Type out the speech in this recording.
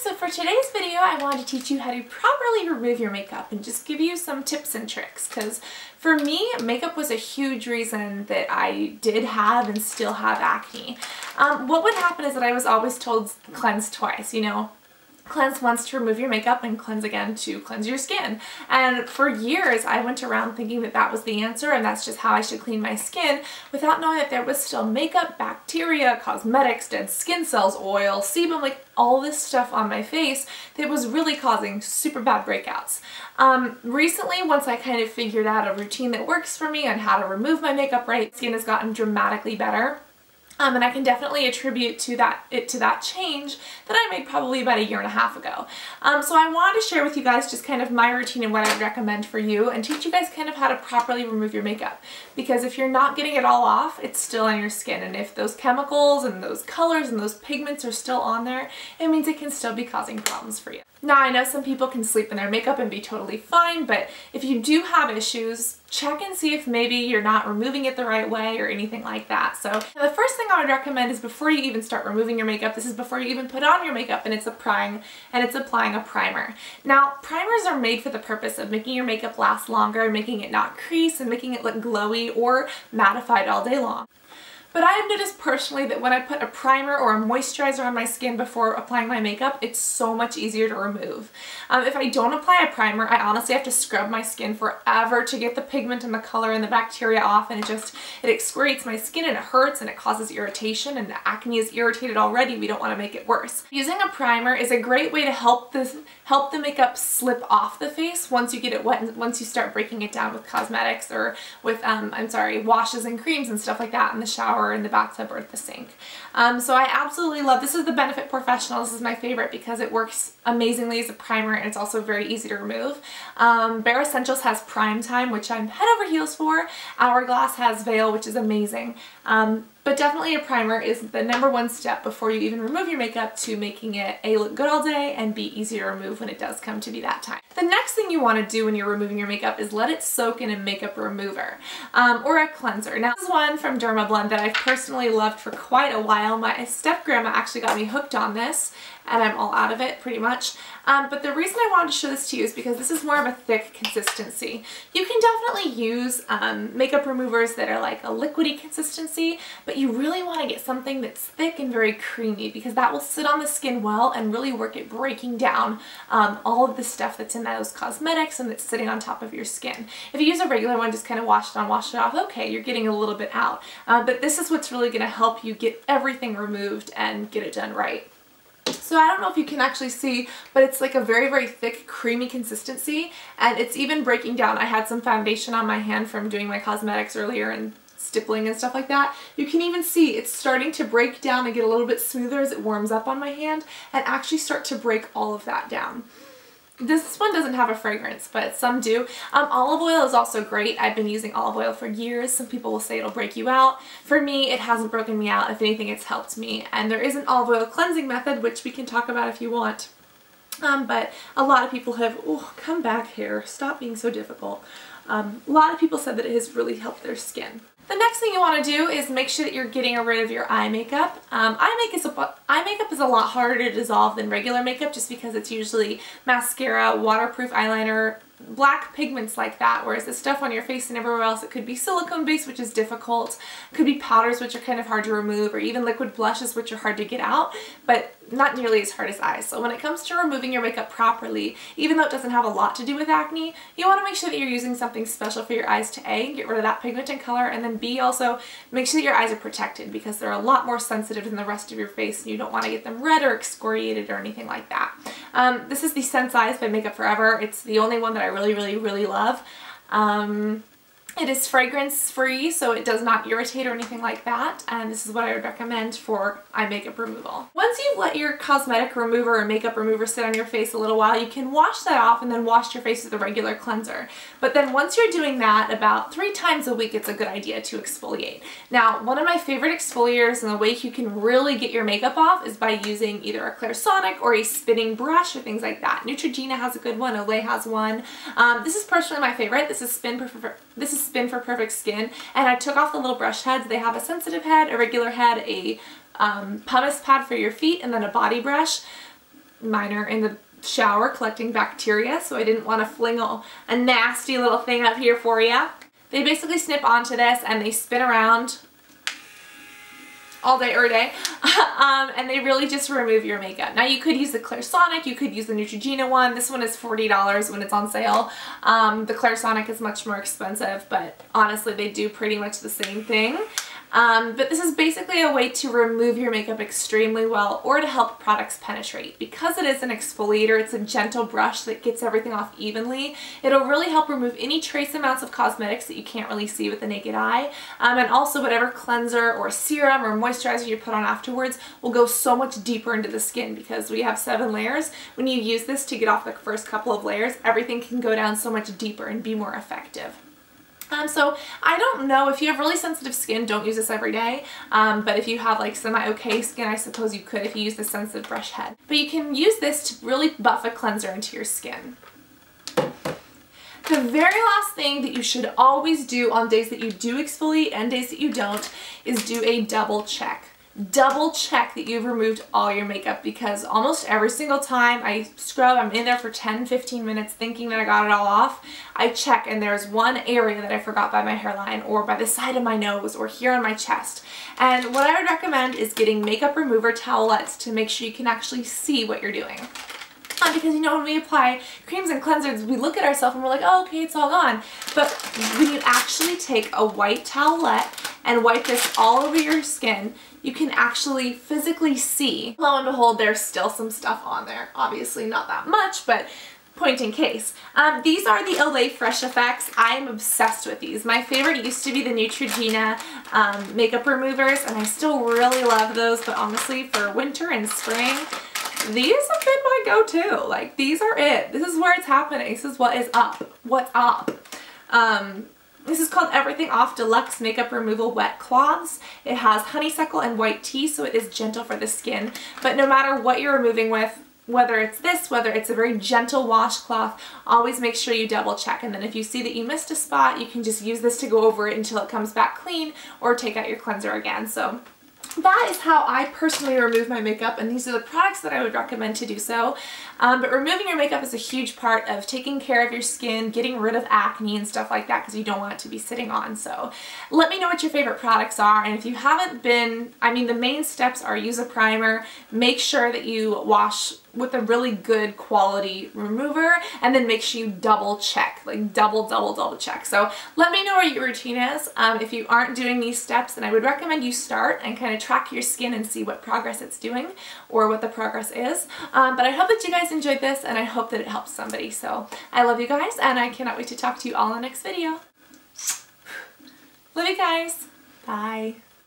so for today's video I wanted to teach you how to properly remove your makeup and just give you some tips and tricks, because for me, makeup was a huge reason that I did have and still have acne. What would happen is that I was always told cleanse twice, you know. Cleanse once to remove your makeup and cleanse again to cleanse your skin. And for years I went around thinking that that was the answer and that's just how I should clean my skin, without knowing that there was still makeup, bacteria, cosmetics, dead skin cells, oil, sebum, like all this stuff on my face that was really causing super bad breakouts. Recently, once I kind of figured out a routine that works for me on how to remove my makeup right, skin has gotten dramatically better. And I can definitely attribute to that change that I made probably about 1.5 years ago. So I wanted to share with you guys just kind of my routine and what I'd recommend for you, and teach you guys kind of how to properly remove your makeup. Because if you're not getting it all off, it's still on your skin, and if those chemicals and those colors and those pigments are still on there, it means it can still be causing problems for you. Now, I know some people can sleep in their makeup and be totally fine, but if you do have issues, check and see if maybe you're not removing it the right way or anything like that. So the first thing I would recommend is, before you even start removing your makeup, this is before you even put on your makeup, and it's applying a primer. Now, primers are made for the purpose of making your makeup last longer, making it not crease, and making it look glowy or mattified all day long. But I have noticed personally that when I put a primer or a moisturizer on my skin before applying my makeup, it's so much easier to remove. If I don't apply a primer, I honestly have to scrub my skin forever to get the pigment and the color and the bacteria off, and it excoriates my skin, and it hurts, and it causes irritation, and the acne is irritated already. We don't want to make it worse. Using a primer is a great way to help the makeup slip off the face once you get it wet, and once you start breaking it down with cosmetics or with washes and creams and stuff like that in the shower, in the bathtub, or at the sink. So I absolutely love, this is the Benefit PoreFrssional. This is my favorite because it works amazingly as a primer, and it's also very easy to remove. Bare Essentials has Prime Time, which I'm head over heels for. Hourglass has Veil, which is amazing. But definitely a primer is the #1 step before you even remove your makeup to making it look good all day and be easy to remove when it does come to be that time. The next thing you want to do when you're removing your makeup is let it soak in a makeup remover or a cleanser. Now, this is one from Dermablend that I've personally loved for quite a while. My step-grandma actually got me hooked on this, and I'm all out of it pretty much. But the reason I wanted to show this to you is because this is more of a thick consistency. You can definitely use makeup removers that are like a liquidy consistency, but you really want to get something that's thick and very creamy, because that will sit on the skin well and really work at breaking down all of the stuff that's in those cosmetics and that's sitting on top of your skin. If you use a regular one, just kind of wash it on, wash it off, okay, you're getting a little bit out. But this is what's really going to help you get everything removed and get it done right. So I don't know if you can actually see, but it's like a very, very thick, creamy consistency, and it's even breaking down. I had some foundation on my hand from doing my cosmetics earlier and stippling and stuff like that. You can even see it's starting to break down and get a little bit smoother as it warms up on my hand, and actually start to break all of that down. This one doesn't have a fragrance, but some do. Olive oil is also great. I've been using olive oil for years. Some people will say it'll break you out. For me, it hasn't broken me out. If anything, it's helped me. And there is an olive oil cleansing method, which we can talk about if you want. But a lot of people have, oh, come back here, stop being so difficult. A lot of people said that it has really helped their skin. The next thing you want to do is make sure that you're getting rid of your eye makeup. Eye makeup is a lot harder to dissolve than regular makeup, just because it's usually mascara, waterproof eyeliner, black pigments like that, whereas the stuff on your face and everywhere else, it could be silicone based, which is difficult, could be powders, which are kind of hard to remove, or even liquid blushes, which are hard to get out, but not nearly as hard as eyes. So when it comes to removing your makeup properly, even though it doesn't have a lot to do with acne, you want to make sure that you're using something special for your eyes to A, get rid of that pigment and color, and then B, also make sure that your eyes are protected, because they're a lot more sensitive than the rest of your face, and you don't want to get them red or excoriated or anything like that. This is the Sens by Makeup Forever. It's the only one that I really, really, really love. It is fragrance free, so it does not irritate or anything like that, and this is what I would recommend for eye makeup removal. Once you've let your cosmetic remover or makeup remover sit on your face a little while, you can wash that off and then wash your face with a regular cleanser. But then once you're doing that, about 3 times a week, it's a good idea to exfoliate. Now, one of my favorite exfoliators and the way you can really get your makeup off is by using either a Clairsonic or a spinning brush or things like that. Neutrogena has a good one, Olay has one. This is personally my favorite. This is Spin for Perfect Skin, and I took off the little brush heads. They have a sensitive head, a regular head, a pumice pad for your feet, and then a body brush. mine are in the shower collecting bacteria, so I didn't want to fling a nasty little thing up here for you. They basically snip onto this and they spin around all day, every day, and they really just remove your makeup. Now you could use the Clairsonic, you could use the Neutrogena one. This one is $40 when it's on sale. The Clairsonic is much more expensive, but honestly they do pretty much the same thing. But this is basically a way to remove your makeup extremely well or to help products penetrate. Because it is an exfoliator, it's a gentle brush that gets everything off evenly. It'll really help remove any trace amounts of cosmetics that you can't really see with the naked eye. And also whatever cleanser or serum or moisturizer you put on afterwards will go so much deeper into the skin because we have 7 layers. When you use this to get off the first couple of layers, everything can go down so much deeper and be more effective. So I don't know, if you have really sensitive skin, don't use this every day, but if you have like semi-okay skin, I suppose you could if you use the sensitive brush head. But you can use this to really buff a cleanser into your skin. The very last thing that you should always do on days that you do exfoliate and days that you don't is do a double check. Double check that you've removed all your makeup, because almost every single time I scrub, I'm in there for 10-15 minutes thinking that I got it all off. I check and there's one area that I forgot by my hairline or by the side of my nose or here on my chest. And what I would recommend is getting makeup remover towelettes to make sure you can actually see what you're doing. Because you know, when we apply creams and cleansers, we look at ourselves and we're like, oh, okay, it's all gone. But when you actually take a white towelette and wipe this all over your skin, you can actually physically see. Lo and behold, there's still some stuff on there. Obviously not that much, but point in case. These are the Olay Fresh Effects. I'm obsessed with these. My favorite used to be the Neutrogena makeup removers, and I still really love those, but honestly, for winter and spring, these have been my go-to. Like, these are it. This is where it's happening. This is what is up. What's up? This is called Everything Off Deluxe Makeup Removal Wet Cloths. It has honeysuckle and white tea, so it is gentle for the skin. But no matter what you're removing with, whether it's this, whether it's a very gentle washcloth, always make sure you double check. And then if you see that you missed a spot, you can just use this to go over it until it comes back clean, or take out your cleanser again. So that is how I personally remove my makeup, and these are the products that I would recommend to do so. But removing your makeup is a huge part of taking care of your skin, getting rid of acne and stuff like that, because you don't want it to be sitting on. So let me know what your favorite products are, and if you haven't been, I mean, the main steps are use a primer, make sure that you wash with a really good quality remover, and then make sure you double check, like double check. So let me know what your routine is. If you aren't doing these steps, then I would recommend you start and kind of track your skin and see what progress it's doing or what the progress is. But I hope that you guys enjoyed this, and I hope that it helps somebody. So I love you guys, and I cannot wait to talk to you all in the next video. Love you guys. Bye.